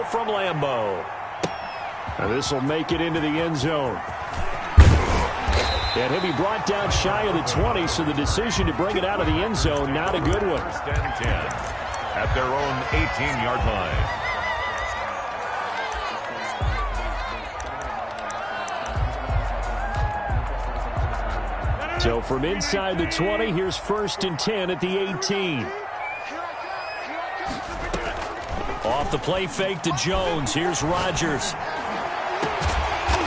throw from Lambeau. And this will make it into the end zone. And he'll be brought down shy of the 20, so the decision to bring it out of the end zone, not a good one. First and 10 at their own 18-yard line. So from inside the 20, here's first and 10 at the 18. Off the play fake to Jones. Here's Rodgers.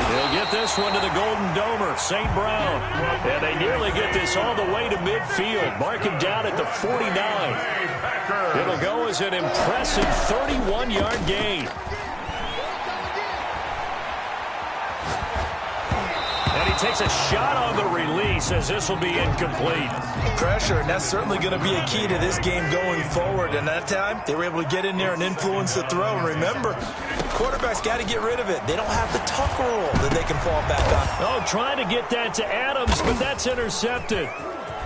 They'll get this one to the Golden Domer, St. Brown. And they nearly get this all the way to midfield. Mark him down at the 49. It'll go as an impressive 31-yard gain. And he takes a shot on the release as this will be incomplete. Pressure, and that's certainly going to be a key to this game going forward. And that time, they were able to get in there and influence the throw. And remember, quarterbacks got to get rid of it. They don't have the tuck rule that they can fall back on. Oh, trying to get that to Adams, but that's intercepted.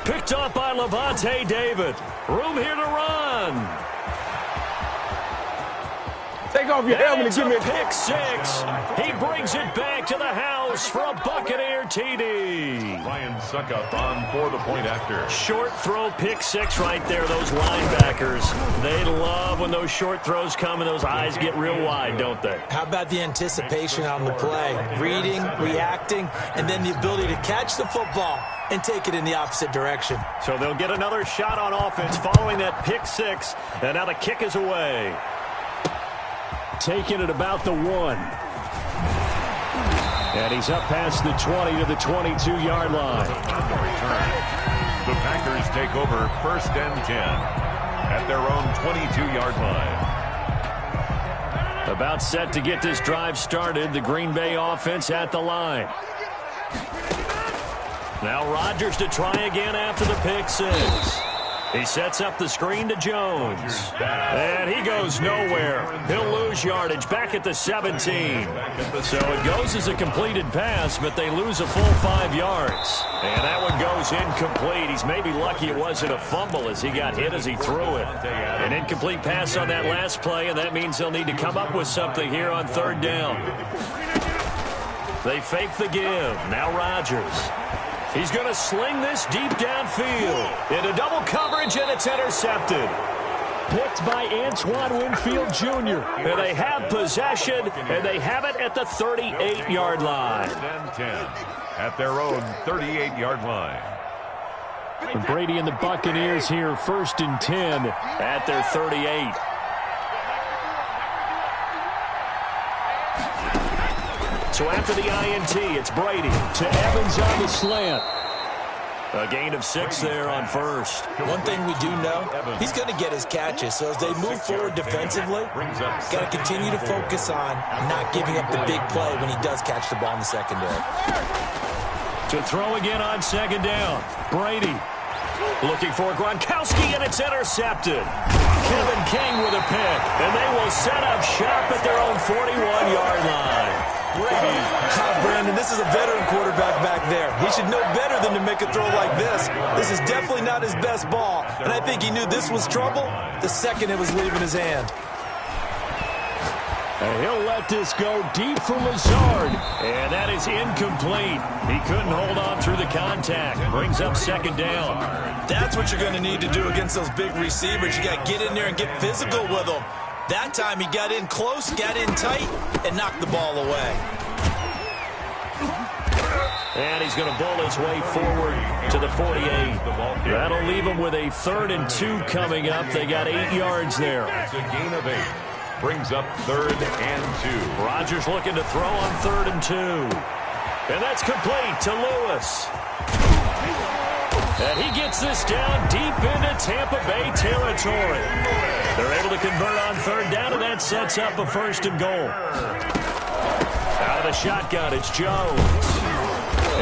Picked off by Levante David. Room here to run. Take off your helmet and give me a pick six. He brings it back to the house for a Buccaneer TD. Ryan Suckup on for the point after. Short throw pick six right there, those linebackers. They love when those short throws come and those eyes get real wide, don't they? How about the anticipation on the play? Reading, reacting, and then the ability to catch the football and take it in the opposite direction. So they'll get another shot on offense following that pick six, and now the kick is away. Taking it about the 1. And he's up past the 20 to the 22-yard line. The Packers take over first and 10 at their own 22-yard line. About set to get this drive started. The Green Bay offense at the line. Now Rodgers to try again after the pick six. He sets up the screen to Jones. And he goes nowhere. He'll lose yardage back at the 17. So it goes as a completed pass, but they lose a full 5 yards. And that one goes incomplete. He's maybe lucky it wasn't a fumble as he got hit as he threw it. An incomplete pass on that last play, and that means they'll need to come up with something here on third down. They fake the give. Now Rodgers. He's going to sling this deep downfield. Into double coverage, and it's intercepted. Picked by Antoine Winfield Jr. And they have possession, and they have it at the 38-yard line. 10 at their own 38-yard line. And Brady and the Buccaneers here, first and 10 at their 38. So after the INT, it's Brady to Evans on the slant. A gain of 6 there on first. One thing we do know, he's going to get his catches. So as they move forward defensively, got to continue to focus on not giving up the big play when he does catch the ball in the secondary. To throw again on second down. Brady looking for Gronkowski, and it's intercepted. Kevin King with a pick, and they will set up shop at their own 41-yard line. Brandon, this is a veteran quarterback back there. He should know better than to make a throw like this. This is definitely not his best ball, and I think he knew this was trouble the second it was leaving his hand. And he'll let this go deep for Lazard, and that is incomplete. He couldn't hold on through the contact. Brings up second down. That's what you're going to need to do against those big receivers. You got to get in there and get physical with them. That time he got in close, got in tight, and knocked the ball away. And he's going to bowl his way forward to the 48. That'll leave him with a 3rd and 2 coming up. They got 8 yards there. It's a gain of 8. Brings up 3rd and 2. Rodgers looking to throw on 3rd and 2. And that's complete to Lewis. And he gets this down deep into Tampa Bay territory. They're able to convert on third down, and that sets up a 1st and goal. Out of the shotgun, it's Jones.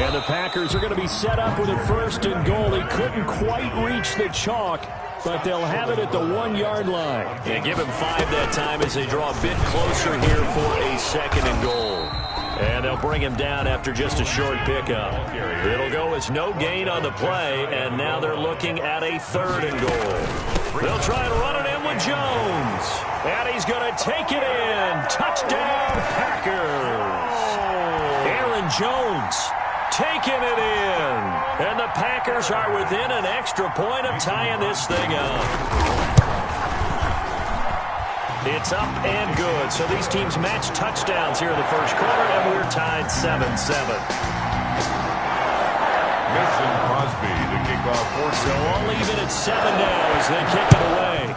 And the Packers are going to be set up with a 1st and goal. He couldn't quite reach the chalk, but they'll have it at the 1-yard line. And give him 5 that time as they draw a bit closer here for a 2nd and goal. And they'll bring him down after just a short pickup. It'll go as no gain on the play, and now they're looking at a 3rd and goal. They'll try and run it in with Jones. And he's going to take it in. Touchdown, Packers. Aaron Jones taking it in. And the Packers are within an extra point of tying this thing up. It's up and good. So these teams match touchdowns here in the first quarter, and we're tied 7-7. Mason Crosby to kick off for. So all even at 7 now as they kick it away.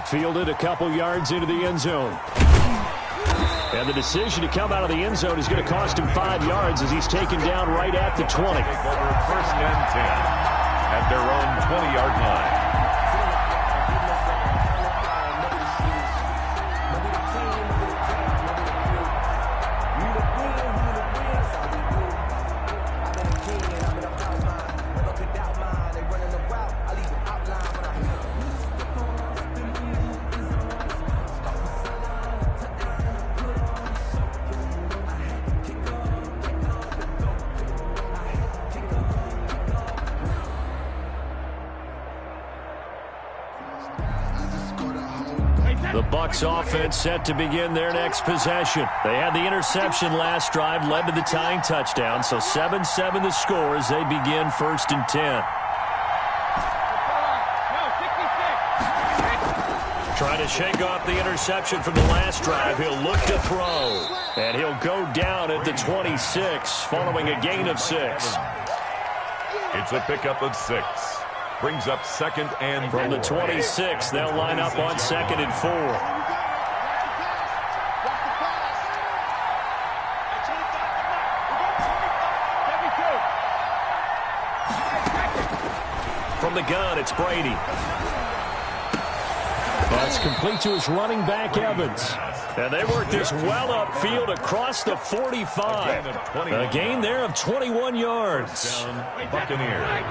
Fielded a couple yards into the end zone. And the decision to come out of the end zone is going to cost him 5 yards as he's taken down right at the 20. Take over first and 10 at their own 20-yard line. The Bucs offense set to begin their next possession. They had the interception last drive, led to the tying touchdown, so 7-7 the score as they begin first and 10. Trying to shake off the interception from the last drive. He'll look to throw, and he'll go down at the 26 following a gain of 6. It's a pickup of 6. Brings up second and from the 26. They'll line up on 2nd and 4. From the gun, it's Brady. That's complete to his running back, Evans. And they work this well upfield across the 45. A gain there of 21 yards. Buccaneers.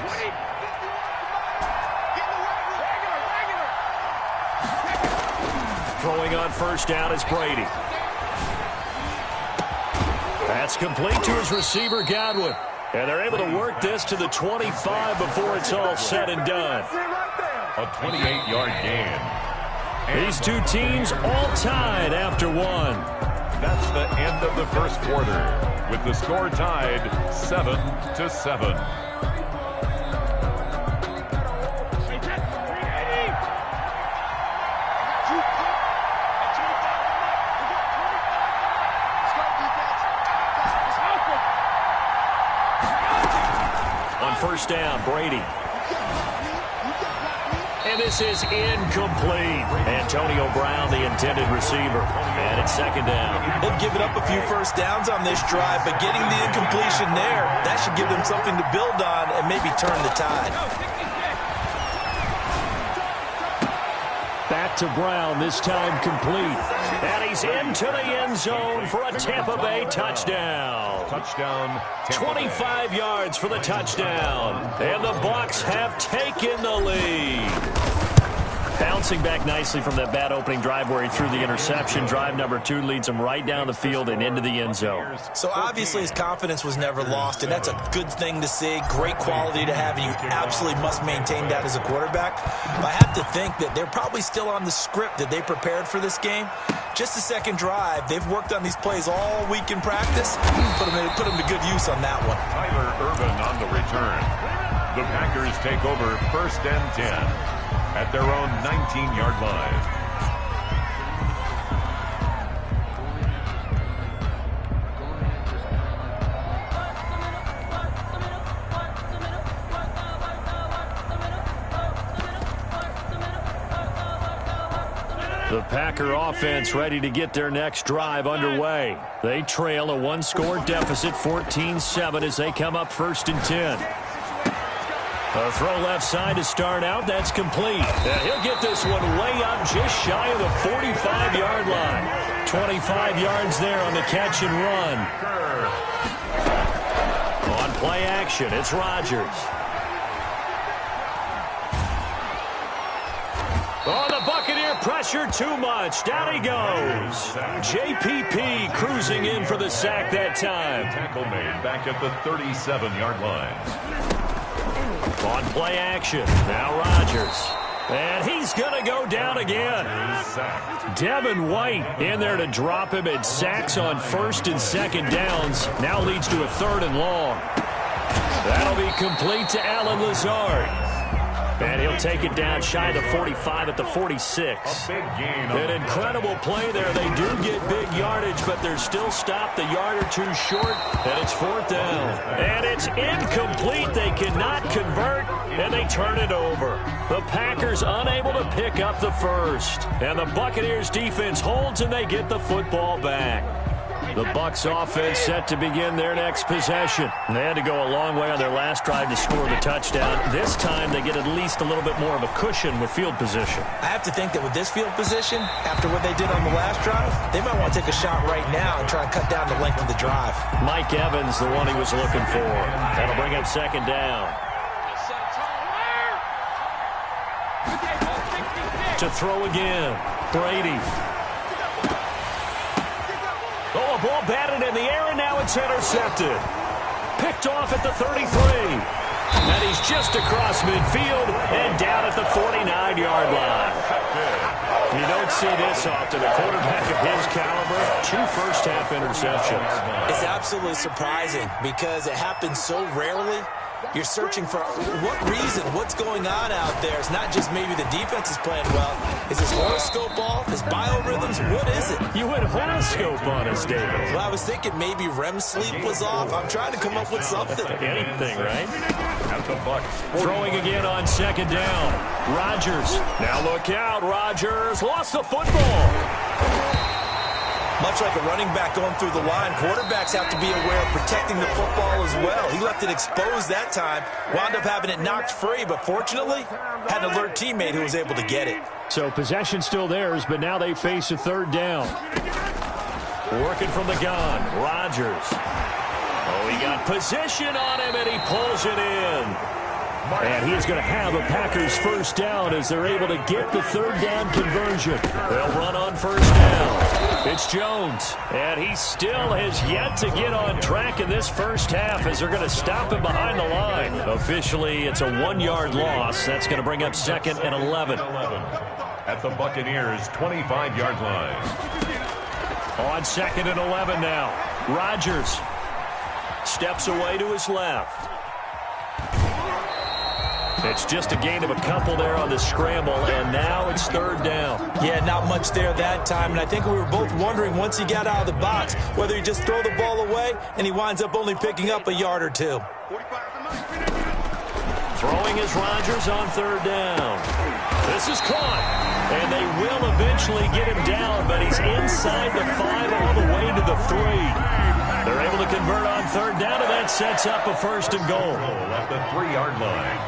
Throwing on first down is Brady. That's complete to his receiver, Godwin. And they're able to work this to the 25 before it's all said and done. A 28-yard gain. These two teams all tied after one. That's the end of the first quarter, with the score tied 7-7. First down, Brady. And this is incomplete. Antonio Brown, the intended receiver. And it's second down. They've given up a few first downs on this drive, but getting the incompletion there, that should give them something to build on and maybe turn the tide. Back to Brown, this time complete. And he's into the end zone for a Tampa Bay touchdown. Touchdown, Tampa 25 Bay. yards for the touchdown. And the Bucs have taken the lead. Bouncing back nicely from that bad opening drive where he threw the interception. Drive number 2 leads him right down the field and into the end zone. So obviously his confidence was never lost, and that's a good thing to see. Great quality to have, and you absolutely must maintain that as a quarterback. But I have to think that they're probably still on the script that they prepared for this game. Just the second drive. They've worked on these plays all week in practice. Put them to good use on that one. Tyler Ervin on the return. The Packers take over first and 10 at their own 19-yard line. The Packer offense ready to get their next drive underway. They trail a one-score deficit, 14-7, as they come up first and 10. A throw left side to start out. That's complete. And he'll get this one way up just shy of the 45-yard line. 25 yards there on the catch and run. On play action, it's Rodgers. Oh, the Buccaneer pressure too much. Down he goes. JPP cruising in for the sack that time. Tackle made back at the 37-yard line. On play action, now Rodgers. And he's going to go down again. Devin White in there to drop him, and sacks on first and second downs. Now leads to a 3rd and long. That'll be complete to Allen Lazard. And he'll take it down shy of the 45 at the 46. An incredible play there. They do get big yardage, but they're still stopped a yard or two short, and it's 4th down. And it's incomplete. They cannot convert, and they turn it over. The Packers unable to pick up the first. And the Buccaneers defense holds, and they get the football back. The Bucs offense set to begin their next possession. They had to go a long way on their last drive to score the touchdown. This time they get at least a little bit more of a cushion with field position. I have to think that with this field position, after what they did on the last drive, they might want to take a shot right now and try and cut down the length of the drive. Mike Evans, the one he was looking for. That'll bring up 2nd down. To throw again, Brady. Oh, a ball batted in the air, and now it's intercepted. Picked off at the 33. And he's just across midfield and down at the 49-yard line. You don't see this often. A quarterback of his caliber, 2 first-half interceptions. It's absolutely surprising because it happens so rarely. You're searching for what reason, what's going on out there. It's not just maybe the defense is playing well. Is his horoscope off? His biorhythms? What is it? You went horoscope on us, David. Well, I was thinking maybe REM sleep was off. I'm trying to come up with something. Anything, right? Throwing again on 2nd down. Rodgers. Now look out. Rodgers lost the football. Much like a running back going through the line, quarterbacks have to be aware of protecting the football as well. He left it exposed that time, wound up having it knocked free, but fortunately, had an alert teammate who was able to get it. So possession still theirs, but now they face a 3rd down. Working from the gun, Rodgers. Oh, he got position on him, and he pulls it in. And he is going to have a Packers first down as they're able to get the 3rd down conversion. They'll run on 1st down. It's Jones, and he still has yet to get on track in this first half as they're going to stop him behind the line. Officially, it's a 1-yard loss. That's going to bring up 2nd and 11. At the Buccaneers' 25-yard line. On 2nd and 11 now. Rodgers steps away to his left. It's just a gain of a couple there on the scramble, and now it's 3rd down. Yeah, not much there that time, and I think we were both wondering once he got out of the box whether he just throw the ball away, and he winds up only picking up a yard or 2. Throwing is Rodgers on 3rd down. This is caught, and they will eventually get him down, but he's inside the 5 all the way to the 3. They're able to convert on 3rd down, and that sets up a 1st and goal. At the 3-yard line.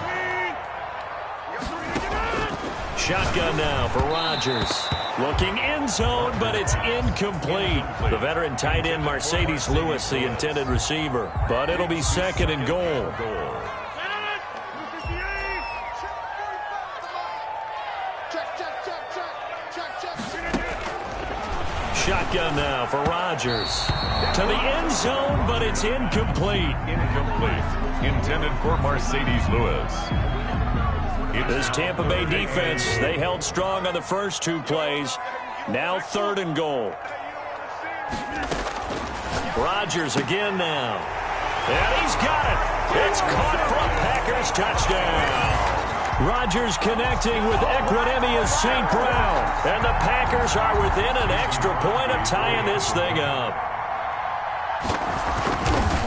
Shotgun now for Rodgers. Looking end zone, but it's incomplete. The veteran tight end Mercedes Lewis, the intended receiver. But it'll be 2nd and goal. Shotgun now for Rodgers. To the end zone, but it's incomplete. Intended for Mercedes Lewis. This Tampa Bay defense, they held strong on the first 2 plays. Now 3rd and goal. Rodgers again now. And he's got it. It's caught for a Packers touchdown. Rodgers connecting with Equinemius St. Brown. And the Packers are within an extra point of tying this thing up.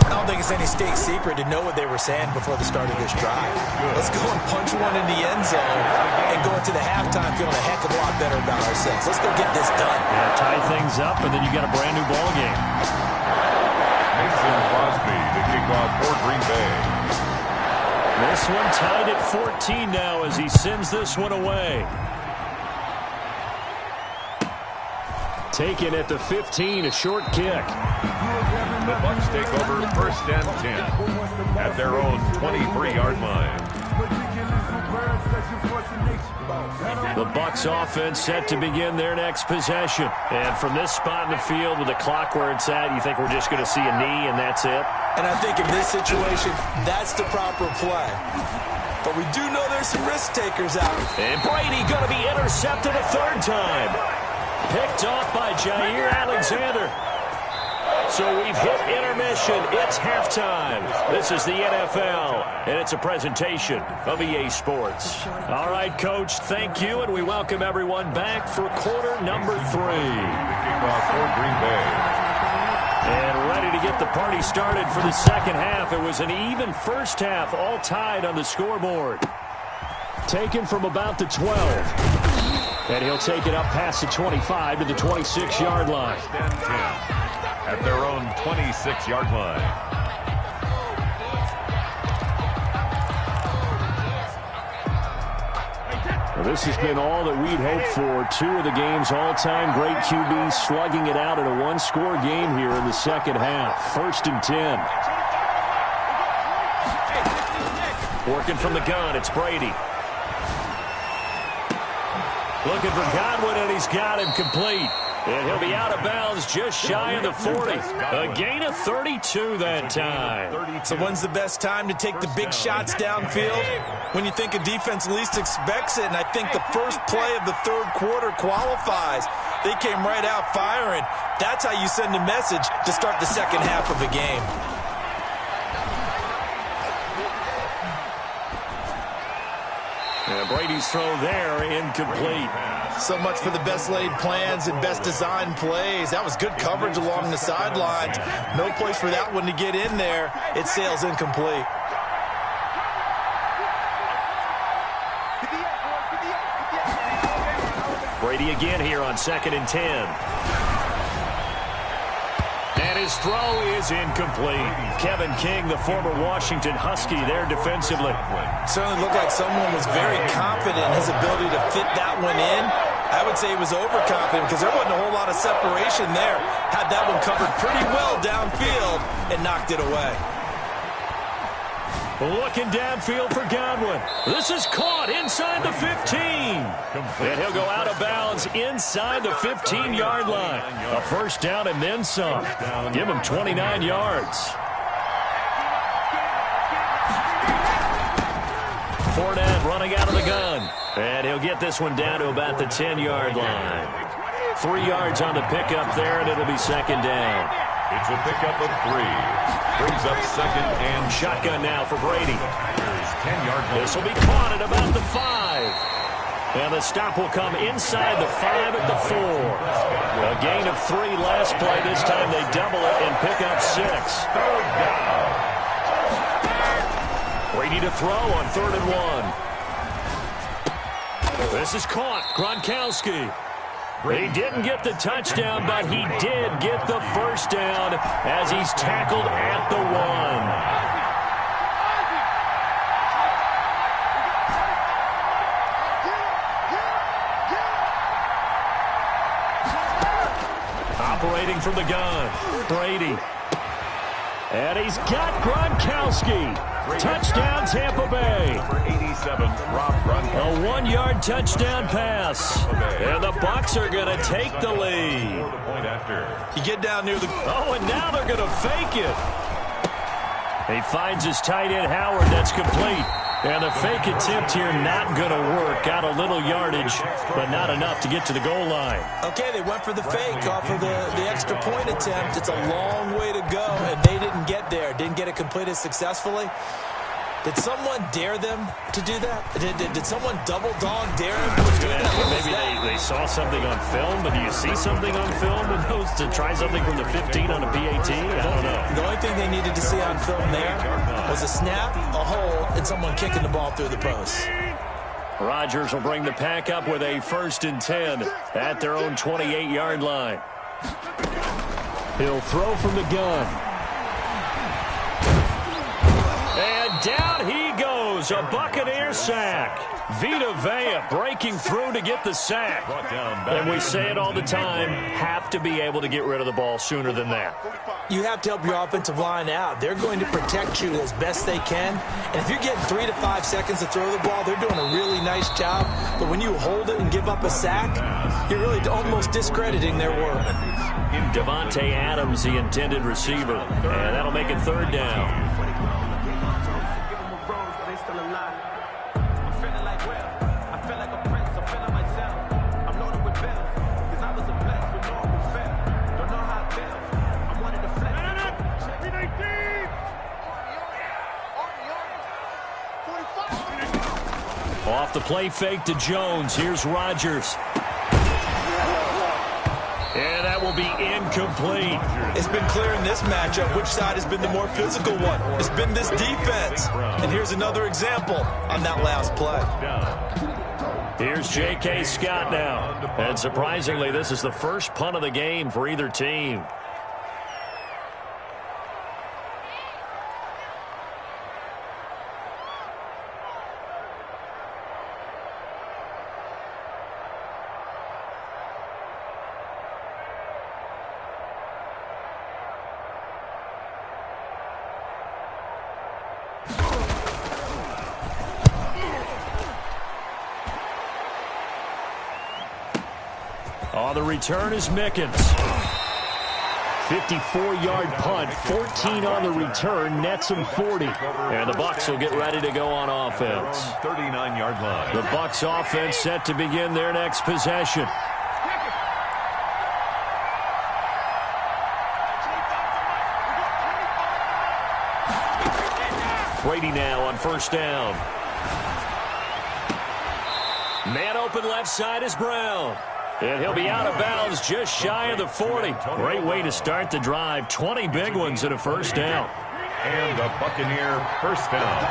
I don't think it's any state secret to know what they were saying before the start of this drive. Let's go and punch one in the end zone and go into the halftime feeling a heck of a lot better about ourselves. Let's go get this done. Yeah, tie things up, and then you got a brand new ball game. Mason Crosby to kick off for Green Bay. This one tied at 14 now as he sends this one away. Taken at the 15, a short kick. The Bucs take over 1st and 10 at their own 23-yard line. The Bucs offense set to begin their next possession. And from this spot in the field with the clock where it's at, you think we're just going to see a knee and that's it? And I think in this situation, that's the proper play. but we do know there's some risk takers out. And Brady going to be intercepted a third time. Picked off by Jair Alexander. So we've hit intermission. It's halftime. This is the NFL, and it's a presentation of EA Sports. All right, Coach, thank you, and we welcome everyone back for quarter number 3. Kickoff for Green Bay. And ready to get the party started for the second half. It was an even first half, all tied on the scoreboard. Taken from about the 12. And he'll take it up past the 25 to the 26-yard line. First and 10 at their own 26-yard line. Well, this has been all that we'd hoped for. 2 of the game's all-time great QBs slugging it out in a one-score game here in the second half. First and 10. Working from the gun, it's Brady. Looking for Godwin, and he's got him complete. And he'll be out of bounds just shy of the 40. A gain of 32 that time. So when's the best time to take the big shots downfield? When you think a defense least expects it, and I think the first play of the third quarter qualifies. They came right out firing. That's how you send a message to start the second half of a game. And Brady's throw there, incomplete. So much for the best laid plans and best designed plays. That was good coverage along the sidelines. No place for that one to get in there. It sails incomplete. Brady again here on 2nd and 10. And his throw is incomplete. Kevin King, the former Washington Husky, there defensively. Certainly looked like someone was very confident in his ability to fit that one in. I would say he was overconfident because there wasn't a whole lot of separation there. Had that one covered pretty well downfield and knocked it away. Looking downfield for Godwin. This is caught inside the 15. And he'll go out of bounds inside the 15-yard line. A first down and then some. Give him 29 yards. Fournette running out of the gun. And he'll get this one down to about the 10-yard line. 3 yards on the pickup there, and it'll be second down. It's a pickup of 3. Brings up second and shotgun now for Brady. 10-yard line. This will be caught at about the 5. And the stop will come inside the 5 at the 4. A gain of 3 last play. This time they double it and pick up 6. Third down. Brady to throw on 3rd and 1. This is caught. Gronkowski. He didn't get the touchdown, but he did get the first down as he's tackled at the 1. Operating from the gun, Brady. And he's got Gronkowski. Touchdown, Tampa Bay. Number 87, Rob Gronkowski. A 1-yard touchdown pass. And the Bucs are going to take the lead. The point after. You get down near the... Oh, and now they're going to fake it. He finds his tight end, Howard. That's complete. And the fake attempt here not going to work. Got a little yardage, but not enough to get to the goal line. Okay, they went for the fake off of the extra point attempt. It's a long way to go, and they didn't get there. Didn't get it completed successfully. Did someone dare them to do that? Did someone double dog dare them to do that? Maybe they saw something on film, but do you see something on film with those to try something from the 15 on a PAT? I don't know. The only thing they needed to see on film there was a snap, a hold, and someone kicking the ball through the post. Rodgers will bring the pack up with a 1st and 10 at their own 28-yard line. He'll throw from the gun. And down he goes, a Buccaneer sack. Vita Vea breaking through to get the sack. And we say it all the time, have to be able to get rid of the ball sooner than that. You have to help your offensive line out. They're going to protect you as best they can. And if you're getting 3 to 5 seconds to throw the ball, they're doing a really nice job. But when you hold it and give up a sack, you're really almost discrediting their work. Devontae Adams, the intended receiver. And that'll make it 3rd down. Off the play fake to Jones. Here's Rodgers. And that will be incomplete. It's been clear in this matchup which side has been the more physical one. It's been this defense. And here's another example on that last play. Here's J.K. Scott now. And surprisingly, this is the first punt of the game for either team. On the return is Mickens. 54-yard punt, 14 on the return, nets him 40. And the Bucs will get ready to go on offense. 39-yard line. The Bucs offense set to begin their next possession. Brady now on first down. Man open left side is Brown. And he'll be out of bounds just shy of the 40. Great way to start the drive. 20 big ones and a first down. And a Buccaneer first down.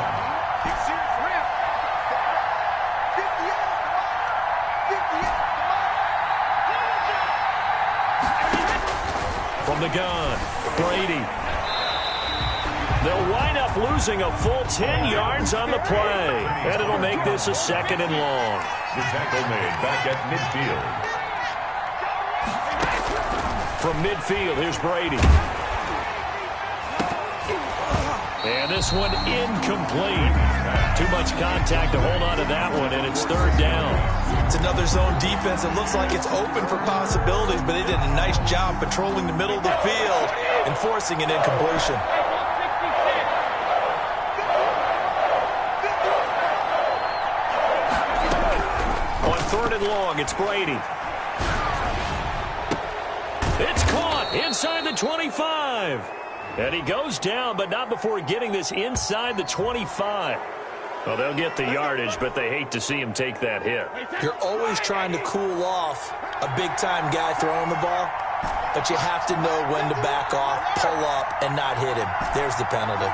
From the gun, Brady. They'll wind up losing a full 10 yards on the play. And it'll make this a second and long. The tackle made back at midfield. From midfield, here's Brady. And this one incomplete. Too much contact to hold on to that one, and it's third down. It's another zone defense. It looks like it's open for possibilities, but they did a nice job patrolling the middle of the field and forcing an incompletion. On third and long, it's Brady. It's caught inside the 25. And he goes down, but not before getting this inside the 25. Well, they'll get the yardage, but they hate to see him take that hit. You're always trying to cool off a big-time guy throwing the ball, but you have to know when to back off, pull up, and not hit him. There's the penalty.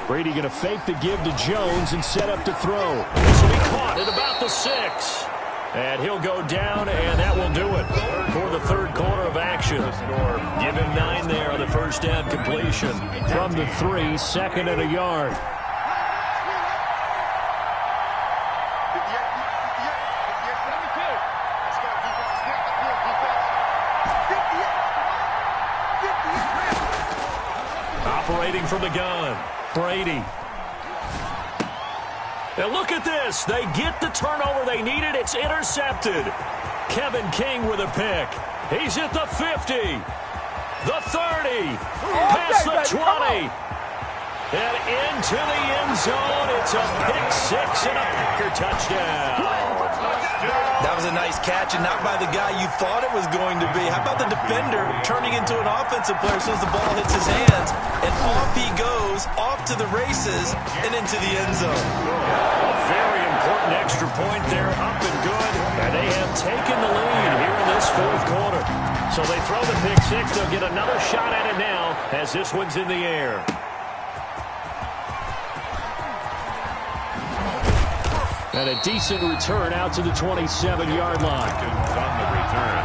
Brady going to fake the give to Jones and set up to throw. This will be caught at about the 6. And he'll go down, and that will do it for the third quarter of action. Give him 9 there on the first down completion. From the 3, second and a yard. Operating from the gun. Brady. And look at this. They get the turnover they needed. It's intercepted. Kevin King with a pick. He's at the 50. The 30. Past the 20. And into the end zone. It's a pick 6 and a Packer touchdown. That was a nice catch, and not by the guy you thought it was going to be. How about the defender turning into an offensive player as soon as the ball hits his hands, and off he goes, off to the races, and into the end zone. A very important extra point there, up and good, and they have taken the lead here in this fourth quarter. So they throw the pick 6. They'll get another shot at it now as this one's in the air. And a decent return out to the 27-yard line. On the return,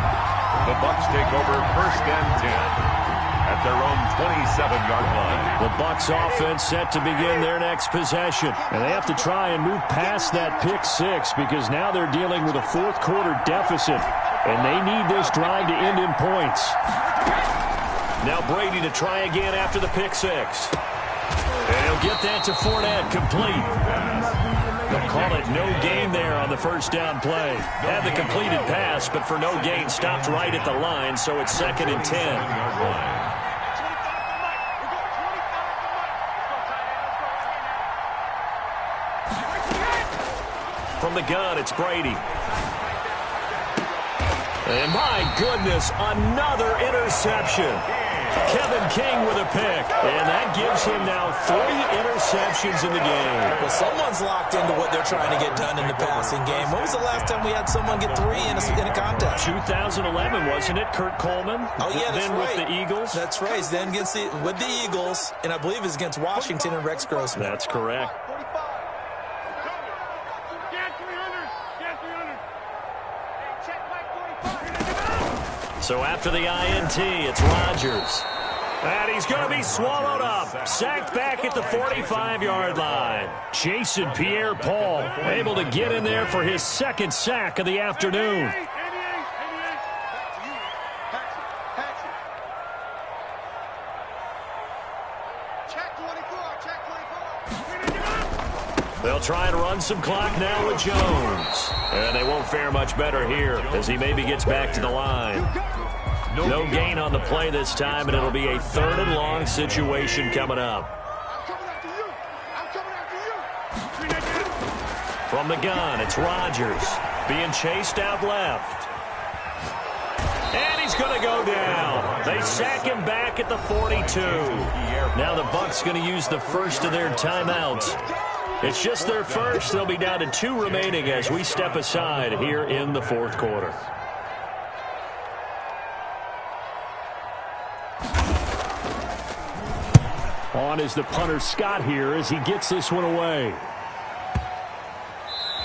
the Bucs take over first and 10 at their own 27-yard line. The Bucs offense set to begin their next possession. And they have to try and move past that pick 6 because now they're dealing with a fourth quarter deficit. And they need this drive to end in points. Now Brady to try again after the pick 6. And he'll get that to Fournette, complete. They'll call it no gain there on the first down play. Had the completed pass, but for no gain, stopped right at the line, so it's second and 10. From the gun, it's Brady. And my goodness, another interception. Kevin King with a pick. And that gives him now 3 interceptions in the game. Well, someone's locked into what they're trying to get done in the passing game. When was the last time we had someone get 3 in a contest? 2011, wasn't it? Kurt Coleman? Oh, yeah, that's then right. with the Eagles? That's right. He's then with the Eagles, and I believe it's against Washington and Rex Grossman. That's correct. So after the INT, it's Rodgers. And he's going to be swallowed up. Sacked back at the 45-yard line. Jason Pierre-Paul able to get in there for his 2nd sack of the afternoon. They'll try and run some clock now with Jones. And they won't fare much better here as he maybe gets back to the line. No gain on the play this time, and it'll be a 3rd and long situation coming up. From the gun, it's Rodgers being chased out left. And he's going to go down. They sack him back at the 42. Now the Bucs going to use the first of their timeouts. It's just their first. They'll be down to 2 remaining as we step aside here in the 4th quarter. On is the punter Scott here as he gets this one away.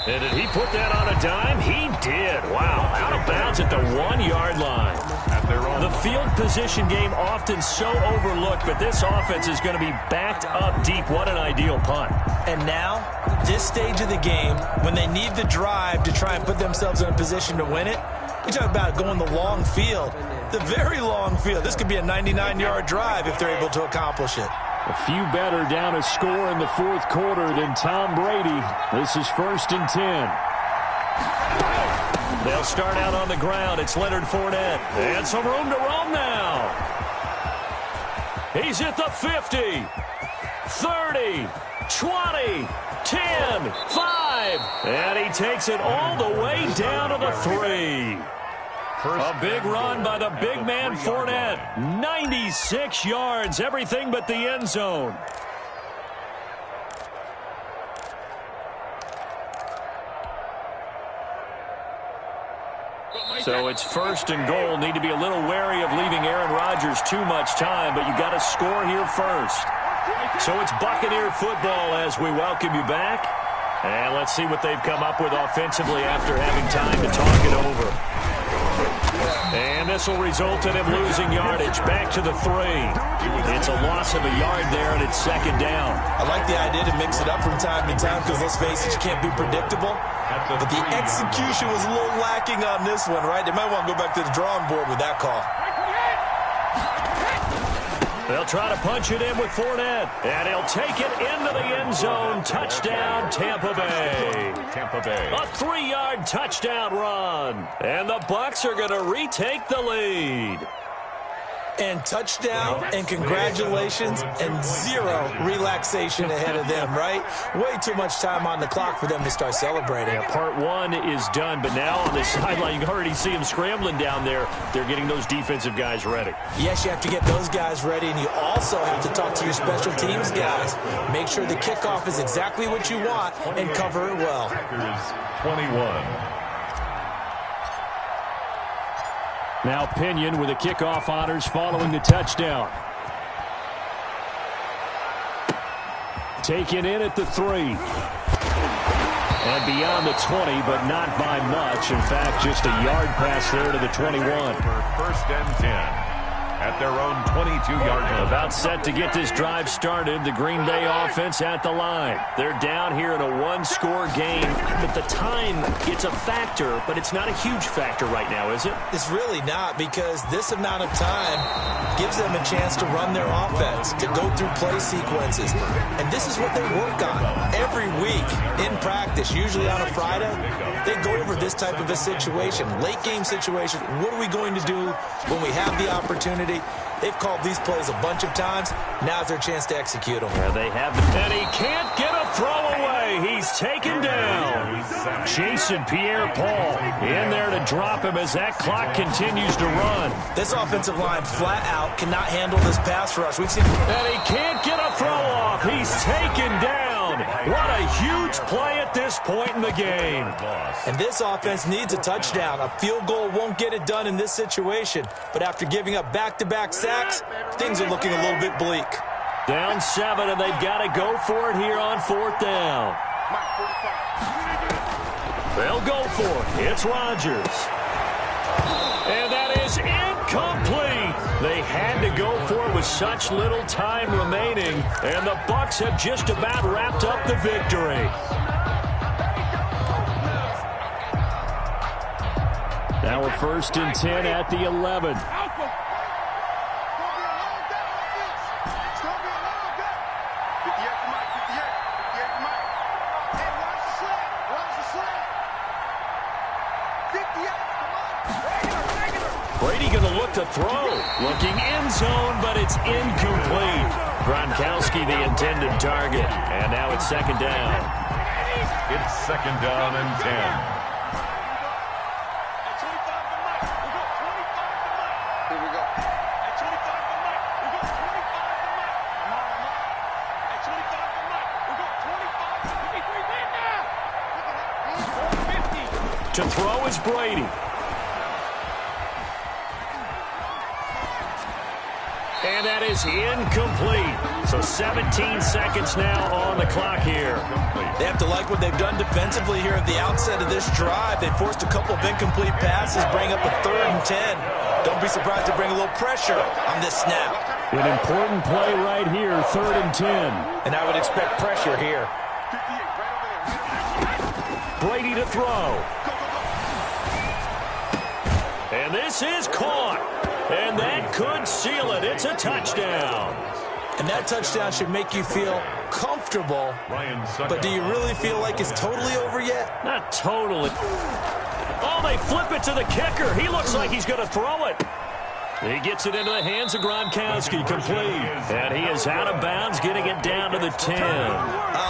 And did he put that on a dime? He did. Wow. Out of bounds at the 1-yard line. The field position game often so overlooked, but this offense is going to be backed up deep. What an ideal punt. And now, this stage of the game, when they need the drive to try and put themselves in a position to win it, we talk about going the long field, the very long field. This could be a 99-yard drive if they're able to accomplish it. A few better down a score in the 4th quarter than Tom Brady. This is 1st and 10. They'll start out on the ground. It's Leonard Fournette. And some room to roam now. He's at the 50, 30, 20, 10, 5. And he takes it all the way down to the 3. A big run by the big man Fournette. 96 yards, everything but the end zone. So it's 1st and goal. Need to be a little wary of leaving Aaron Rodgers too much time, but you got to score here first. So it's Buccaneer football as we welcome you back. And let's see what they've come up with offensively after having time to talk it over. And this will result in him losing yardage back to the 3. It's a loss of a yard there, and it's 2nd down. I like the idea to mix it up from time to time because, let's face it, you can't be predictable. But the execution was a little lacking on this one, right? They might want to go back to the drawing board with that call. They'll try to punch it in with Fournette, and he'll take it into the end zone. Touchdown, Tampa Bay. Tampa Bay. A 3-yard touchdown run, and the Bucs are going to retake the lead. And touchdown, and congratulations, and 0 relaxation ahead of them, right? Way too much time on the clock for them to start celebrating. Yeah, part 1 is done, but now on the sideline, you can already see them scrambling down there. They're getting those defensive guys ready. Yes, you have to get those guys ready, and you also have to talk to your special teams guys. Make sure the kickoff is exactly what you want and cover it well. Packers 21. Now Pinion with the kickoff honors following the touchdown. Taken in at the 3. And beyond the 20, but not by much. In fact, just a yard pass there to the 21. For 1st and 10 at their own 22-yard line. About set to get this drive started. The Green Bay offense at the line. They're down here in a 1-score game. But the time, it's a factor, but it's not a huge factor right now, is it? It's really not, because this amount of time gives them a chance to run their offense, to go through play sequences. And this is what they work on every week in practice, usually on a Friday. They go over this type of a situation, late game situation. What are we going to do when we have the opportunity? They've called these plays a bunch of times. Now's their chance to execute them. Yeah, they have, and he can't get a throw away. He's taken down. Jason Pierre-Paul in there to drop him as that clock continues to run. This offensive line flat out cannot handle this pass rush. We've seen, and he can't get a throw off. He's taken down. What a huge play at this point in the game. And this offense needs a touchdown. A field goal won't get it done in this situation. But after giving up back-to-back sacks, things are looking a little bit bleak. Down 7, and they've got to go for it here on 4th down. They'll go for it. It's Rodgers. And that is incomplete. They had to go for it with such little time remaining, and the Bucs have just about wrapped up the victory. Now we're 1st and 10 at the 11. Brady going to look to throw. Looking end zone, but it's incomplete. Gronkowski the intended target. And now it's 2nd down. It's 2nd down and 10. To throw is Brady. And that is incomplete. So 17 seconds now on the clock here. They have to like what they've done defensively here at the outset of this drive. They forced a couple of incomplete passes, bring up a 3rd and 10. Don't be surprised to bring a little pressure on this snap. An important play right here, 3rd and 10. And I would expect pressure here. Brady to throw. And this is caught. And that could seal it. It's a touchdown. And that touchdown should make you feel comfortable. But do you really feel like it's totally over yet? Not totally. Oh, they flip it to the kicker. He looks like he's going to throw it. He gets it into the hands of Gronkowski, complete. And he is out of bounds, getting it down to the 10.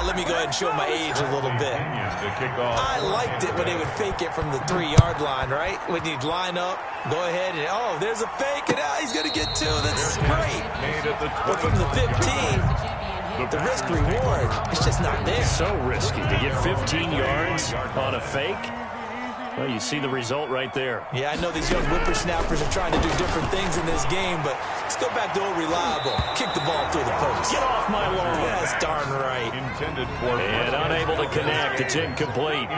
Let me go ahead and show my age a little bit. I liked it when they would fake it from the 3-yard line, right? When you'd line up, go ahead and, oh, there's a fake, and he's going to get 2. That's great. But from the 15, the risk-reward, it's just not there. So risky to get 15 yards on a fake. Well, you see the result right there. Yeah, I know these young whippersnappers are trying to do different things in this game, but let's go back to old reliable. Kick the ball through the post. Get off my lawn. That's darn right. And unable to connect. It's incomplete.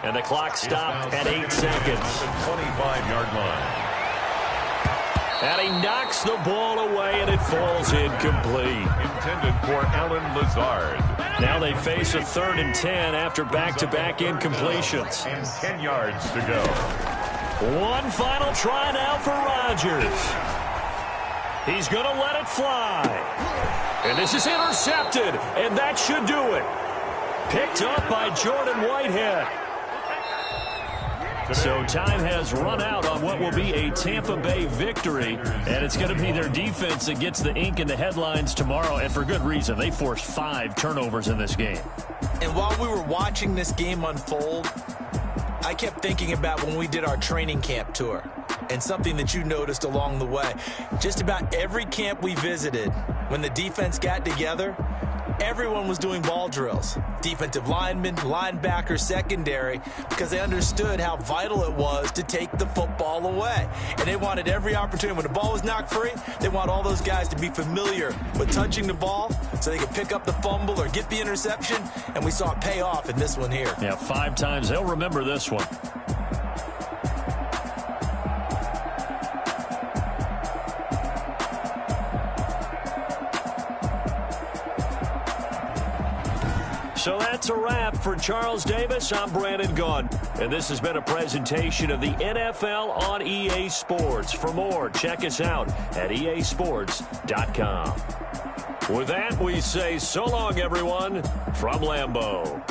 And the clock stopped at 8 seconds. 25-yard line. And he knocks the ball away, and it falls incomplete. Intended for Alan Lazard. Now they face a 3rd and 10 after back-to-back incompletions. And 10 yards to go. One final try now for Rodgers. He's going to let it fly. And this is intercepted, and that should do it. Picked up by Jordan Whitehead. So time has run out on what will be a Tampa Bay victory, and it's going to be their defense that gets the ink in the headlines tomorrow, and for good reason. They forced 5 turnovers in this game. And while we were watching this game unfold, I kept thinking about when we did our training camp tour, and something that you noticed along the way. Just about every camp we visited, when the defense got together, everyone was doing ball drills. Defensive linemen, linebackers, secondary, because they understood how vital it was to take the football away. And they wanted every opportunity. When the ball was knocked free, they want all those guys to be familiar with touching the ball so they could pick up the fumble or get the interception. And we saw it pay off in this one here. Yeah, 5 times. They'll remember this one. So that's a wrap for Charles Davis. I'm Brandon Gunn. And this has been a presentation of the NFL on EA Sports. For more, check us out at easports.com. With that, we say so long, everyone, from Lambeau.